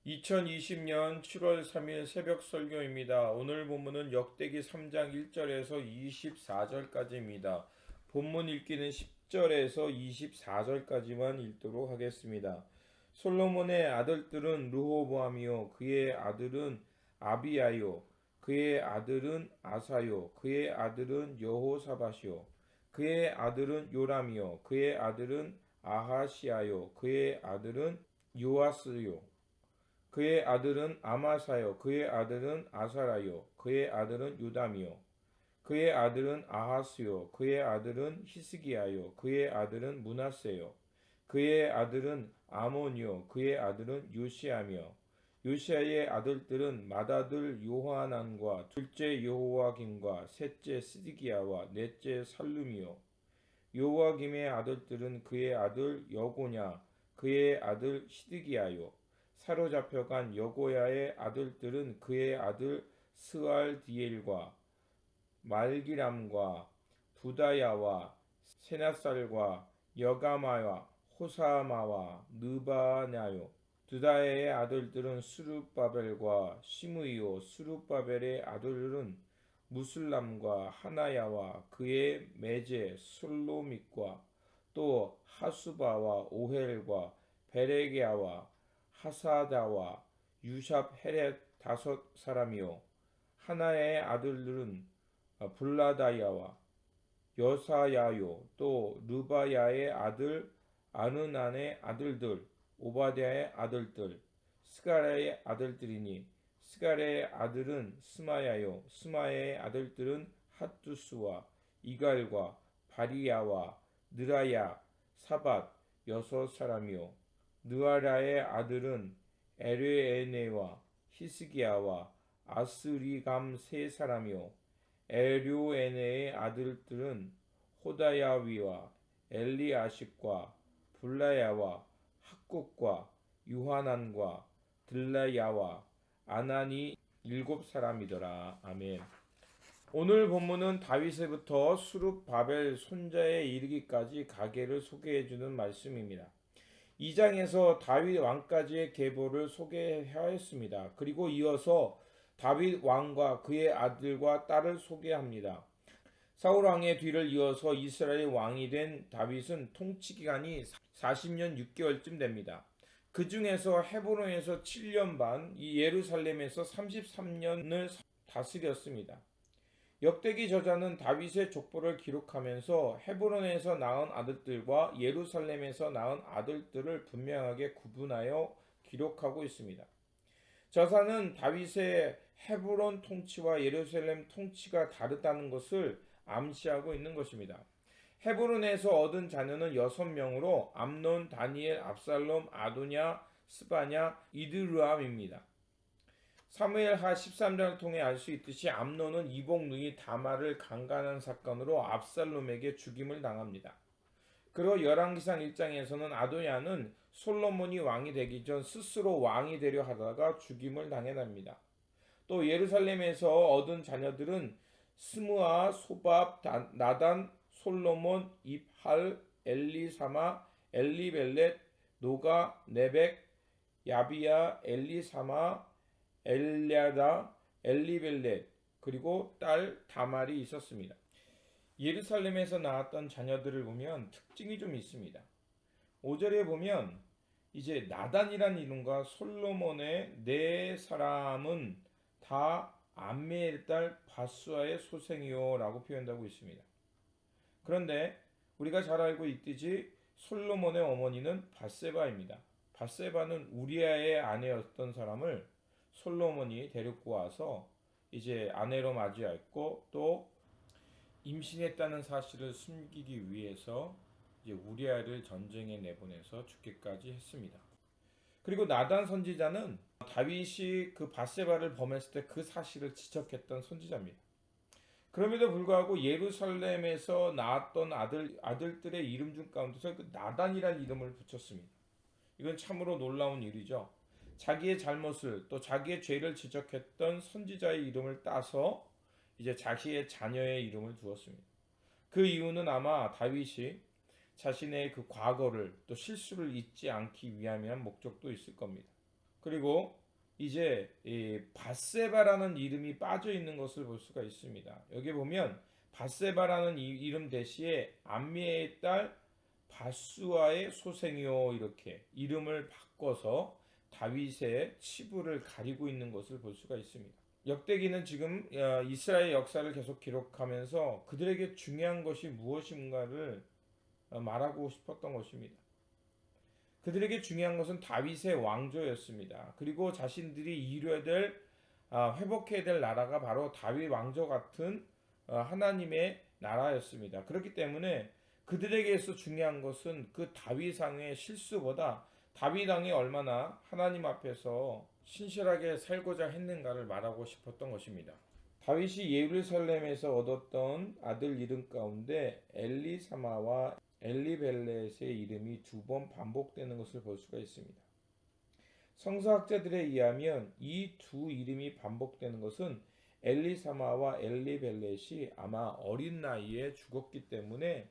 2020년 7월 3일 새벽 설교입니다. 오늘 본문은 역대기 3장 1절에서 24절까지입니다. 본문 읽기는 10절에서 24절까지만 읽도록 하겠습니다. 솔로몬의 아들들은 르호보암이요 그의 아들은 아비야요 그의 아들은 아사요 그의 아들은 여호사밧이요 그의 아들은 요람이요 그의 아들은 아하시야요 그의 아들은 요아스요 그의 아들은 아마사요 그의 아들은 아사라요 그의 아들은 유담이요 그의 아들은 아하스요 그의 아들은 히스기야요 그의 아들은 므낫세요 그의 아들은 아몬이요 그의 아들은 요시아며 요시아의 아들들은 맏아들 요하난과 둘째 여호와김과 셋째 스디기야와 넷째 살룸이요 여호와김의 아들들은 그의 아들 여고냐 그의 아들 시드기야요 사로잡혀간 여고야의 아들들은 그의 아들 스알디엘과 말기람과 부다야와 세나살과 여가마와 호사마와 느바냐요 두다야의 아들들은 스룹바벨과 시므이요 스룹바벨의 아들들은 무슬람과 하나야와 그의 매제 솔로밋과 또 하수바와 오헬과 베레게아와 하사다와 유샵 헤렛 다섯 사람이요 하나의 아들들은 블라다야와 여사야요 또 르바야의 아들 아느난의 아들들 오바댜의 아들들 스가랴의 아들들이니 스가랴의 아들은 스마야요 스마야의 아들들은 핫두스와 이갈과 바리야와 느라야 사밧 여섯 사람이요 느아라의 아들은 에르에네와 히스기야와 아스리감 세 사람이요 에료에네의 아들들은 호다야위와 엘리아십과 블라야와 학국과 유하난과 들라야와 아나니 일곱 사람이더라. 아멘. 오늘 본문은 다윗에부터 수룹바벨 손자에 이르기까지 가계를 소개해주는 말씀입니다. 2장에서 다윗 왕까지의 계보를 소개하였습니다. 그리고 이어서 다윗 왕과 그의 아들과 딸을 소개합니다. 사울 왕의 뒤를 이어서 이스라엘 왕이 된 다윗은 통치 기간이 40년 6개월쯤 됩니다. 그 중에서 헤브론에서 7년 반, 이 예루살렘에서 33년을 다스렸습니다. 역대기 저자는 다윗의 족보를 기록하면서 헤브론에서 낳은 아들들과 예루살렘에서 낳은 아들들을 분명하게 구분하여 기록하고 있습니다. 저자는 다윗의 헤브론 통치와 예루살렘 통치가 다르다는 것을 암시하고 있는 것입니다. 헤브론에서 얻은 자녀는 6명으로 암논, 다니엘, 압살롬, 아도냐, 스바냐, 이드르암입니다. 사무엘하 13장을 통해 알 수 있듯이 암논은 이복 누이 다말을 강간한 사건으로 압살롬에게 죽임을 당합니다. 그리고 열왕기상 1장에서는 아도냐는 솔로몬이 왕이 되기 전 스스로 왕이 되려 하다가 죽임을 당해납니다. 또 예루살렘에서 얻은 자녀들은 스므아, 소밥, 나단, 솔로몬, 입할, 엘리사마, 엘리벨렛, 노가, 네벡, 야비야, 엘리사마, 엘랴다, 엘리벨렛 그리고 딸 다말이 있었습니다. 예루살렘에서 나왔던 자녀들을 보면 특징이 좀 있습니다. 5절에 보면 이제 나단이란 이름과 솔로몬의 네 사람은 다 암미엘의 딸 바수아의 소생이요 라고 표현하고 있습니다. 그런데 우리가 잘 알고 있듯이 솔로몬의 어머니는 밧세바입니다. 밧세바는 우리아의 아내였던 사람을 솔로몬이 데리고 와서 이제 아내로 맞이했고 또 임신했다는 사실을 숨기기 위해서 이제 우리아를 전쟁에 내보내서 죽기까지 했습니다. 그리고 나단 선지자는 다윗이 그 밧세바를 범했을 때 그 사실을 지적했던 선지자입니다. 그럼에도 불구하고 예루살렘에서 낳았던 아들들의 이름 중 가운데서 그 나단이라는 이름을 붙였습니다. 이건 참으로 놀라운 일이죠. 자기의 잘못을 또 자기의 죄를 지적했던 선지자의 이름을 따서 이제 자기의 자녀의 이름을 두었습니다. 그 이유는 아마 다윗이 자신의 그 과거를 또 실수를 잊지 않기 위함이란 목적도 있을 겁니다. 그리고 이제 이 밧세바라는 이름이 빠져 있는 것을 볼 수가 있습니다. 여기 보면 밧세바라는 이름 대신에 암미의 딸 바수아의 소생이요 이렇게 이름을 바꿔서 다윗의 치부를 가리고 있는 것을 볼 수가 있습니다. 역대기는 지금 이스라엘 역사를 계속 기록하면서 그들에게 중요한 것이 무엇인가를 말하고 싶었던 것입니다. 그들에게 중요한 것은 다윗의 왕조였습니다. 그리고 자신들이 이루어야 될 회복해야 될 나라가 바로 다윗 왕조 같은 하나님의 나라였습니다. 그렇기 때문에 그들에게서 중요한 것은 그 다윗 왕의 실수보다 다윗 왕이 얼마나 하나님 앞에서 신실하게 살고자 했는가를 말하고 싶었던 것입니다. 다윗이 예루살렘에서 얻었던 아들 이름 가운데 엘리사마와 엘리벨렛의 이름이 2번 반복되는 것을 볼 수가 있습니다. 성서학자들에 의하면 이 두 이름이 반복되는 것은 엘리사마와 엘리벨렛이 아마 어린 나이에 죽었기 때문에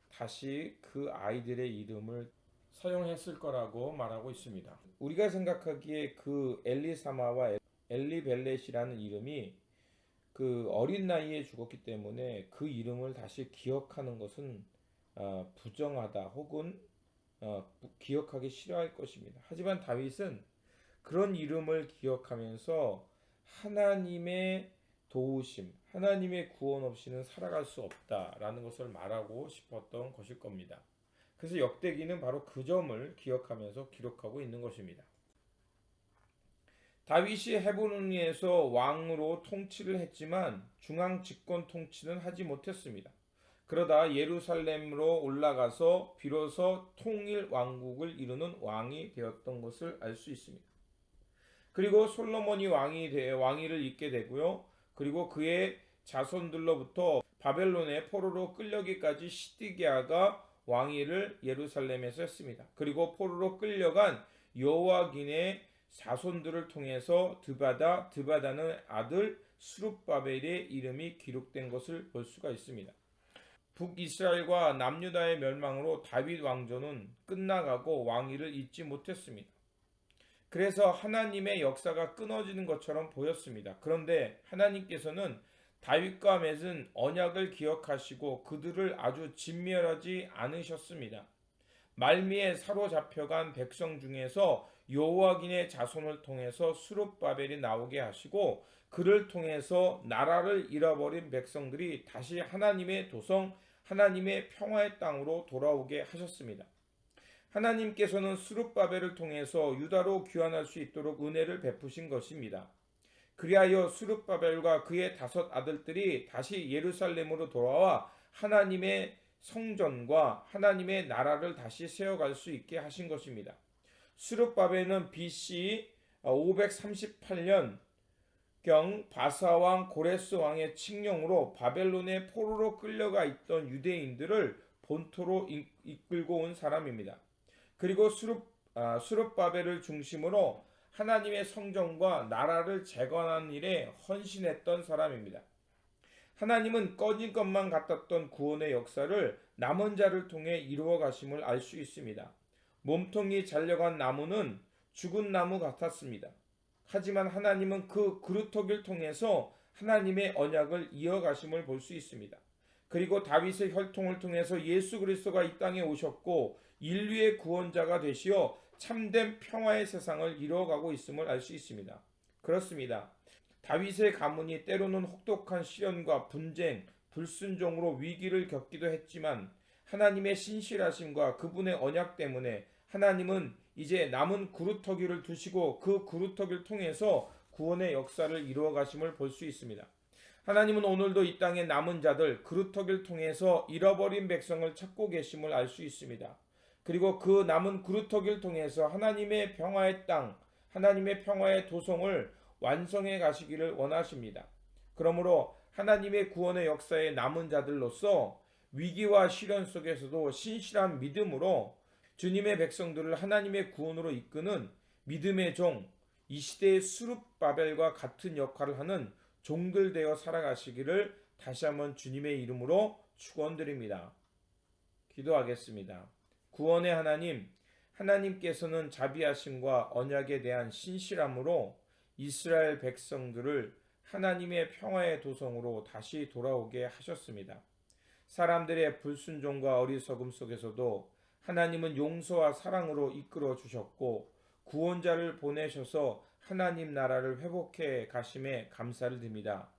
다시 그 아이들의 이름을 사용했을 거라고 말하고 있습니다. 우리가 생각하기에 그 엘리사마와 엘리벨렛이라는 이름이 그 어린 나이에 죽었기 때문에 그 이름을 다시 기억하는 것은 부정하다 혹은 기억하기 싫어할 것입니다. 하지만 다윗은 그런 이름을 기억하면서 하나님의 도우심, 하나님의 구원 없이는 살아갈 수 없다라는 것을 말하고 싶었던 것일 겁니다. 그래서 역대기는 바로 그 점을 기억하면서 기록하고 있는 것입니다. 다윗이 헤브론에서 왕으로 통치를 했지만 중앙 집권 통치는 하지 못했습니다. 그러다 예루살렘으로 올라가서 비로소 통일 왕국을 이루는 왕이 되었던 것을 알 수 있습니다. 그리고 솔로몬이 왕위를 잇게 되고요. 그리고 그의 자손들로부터 바벨론의 포로로 끌려기까지 시드기야가 왕위를 예루살렘에서 했습니다. 그리고 포로로 끌려간 여호와긴의 자손들을 통해서 드바다는 아들 스룹바벨의 이름이 기록된 것을 볼 수가 있습니다. 북이스라엘과 남유다의 멸망으로 다윗 왕조는 끝나가고 왕위를 잇지 못했습니다. 그래서 하나님의 역사가 끊어지는 것처럼 보였습니다. 그런데 하나님께서는 다윗과 맺은 언약을 기억하시고 그들을 아주 진멸하지 않으셨습니다. 말미에 사로잡혀간 백성 중에서 여호와긴의 자손을 통해서 스룹바벨이 나오게 하시고 그를 통해서 나라를 잃어버린 백성들이 다시 하나님의 도성, 하나님의 평화의 땅으로 돌아오게 하셨습니다. 하나님께서는 스룹바벨을 통해서 유다로 귀환할 수 있도록 은혜를 베푸신 것입니다. 그리하여 스룹바벨과 그의 5 아들들이 다시 예루살렘으로 돌아와 하나님의 성전과 하나님의 나라를 다시 세워갈 수 있게 하신 것입니다. 스룹바벨은 BC 538년 경 바사왕 고레스 왕의 칙령으로 바벨론의 포로로 끌려가 있던 유대인들을 본토로 이끌고 온 사람입니다. 그리고 스룹바벨을 중심으로 하나님의 성전과 나라를 재건하는 일에 헌신했던 사람입니다. 하나님은 꺼진 것만 같았던 구원의 역사를 남은 자를 통해 이루어 가심을 알 수 있습니다. 몸통이 잘려간 나무는 죽은 나무 같았습니다. 하지만 하나님은 그 그루터기를 통해서 하나님의 언약을 이어가심을 볼 수 있습니다. 그리고 다윗의 혈통을 통해서 예수 그리스도가 이 땅에 오셨고 인류의 구원자가 되시어 참된 평화의 세상을 이루어가고 있음을 알 수 있습니다. 그렇습니다. 다윗의 가문이 때로는 혹독한 시련과 분쟁, 불순종으로 위기를 겪기도 했지만 하나님의 신실하심과 그분의 언약 때문에 하나님은 이제 남은 그루터기를 두시고 그 그루터기를 통해서 구원의 역사를 이루어 가심을 볼 수 있습니다. 하나님은 오늘도 이 땅의 남은 자들 그루터기를 통해서 잃어버린 백성을 찾고 계심을 알 수 있습니다. 그리고 그 남은 그루터기를 통해서 하나님의 평화의 땅, 하나님의 평화의 도성을 완성해 가시기를 원하십니다. 그러므로 하나님의 구원의 역사의 남은 자들로서 위기와 시련 속에서도 신실한 믿음으로 주님의 백성들을 하나님의 구원으로 이끄는 믿음의 종, 이 시대의 스룹바벨과 같은 역할을 하는 종들 되어 살아가시기를 다시 한번 주님의 이름으로 축원드립니다. 기도하겠습니다. 구원의 하나님, 하나님께서는 자비하심과 언약에 대한 신실함으로 이스라엘 백성들을 하나님의 평화의 도성으로 다시 돌아오게 하셨습니다. 사람들의 불순종과 어리석음 속에서도 하나님은 용서와 사랑으로 이끌어 주셨고 구원자를 보내셔서 하나님 나라를 회복해 가심에 감사를 드립니다.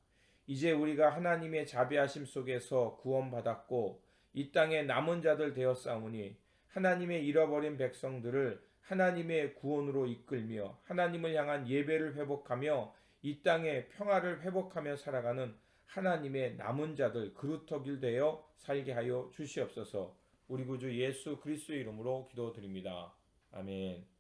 이제 우리가 하나님의 자비하심 속에서 구원받았고 이 땅에 남은 자들 되었사오니 하나님의 잃어버린 백성들을 하나님의 구원으로 이끌며 하나님을 향한 예배를 회복하며 이 땅에 평화를 회복하며 살아가는 하나님의 남은 자들 그루터기를 되어 살게 하여 주시옵소서. 우리 구주 예수 그리스도의 이름으로 기도드립니다. 아멘.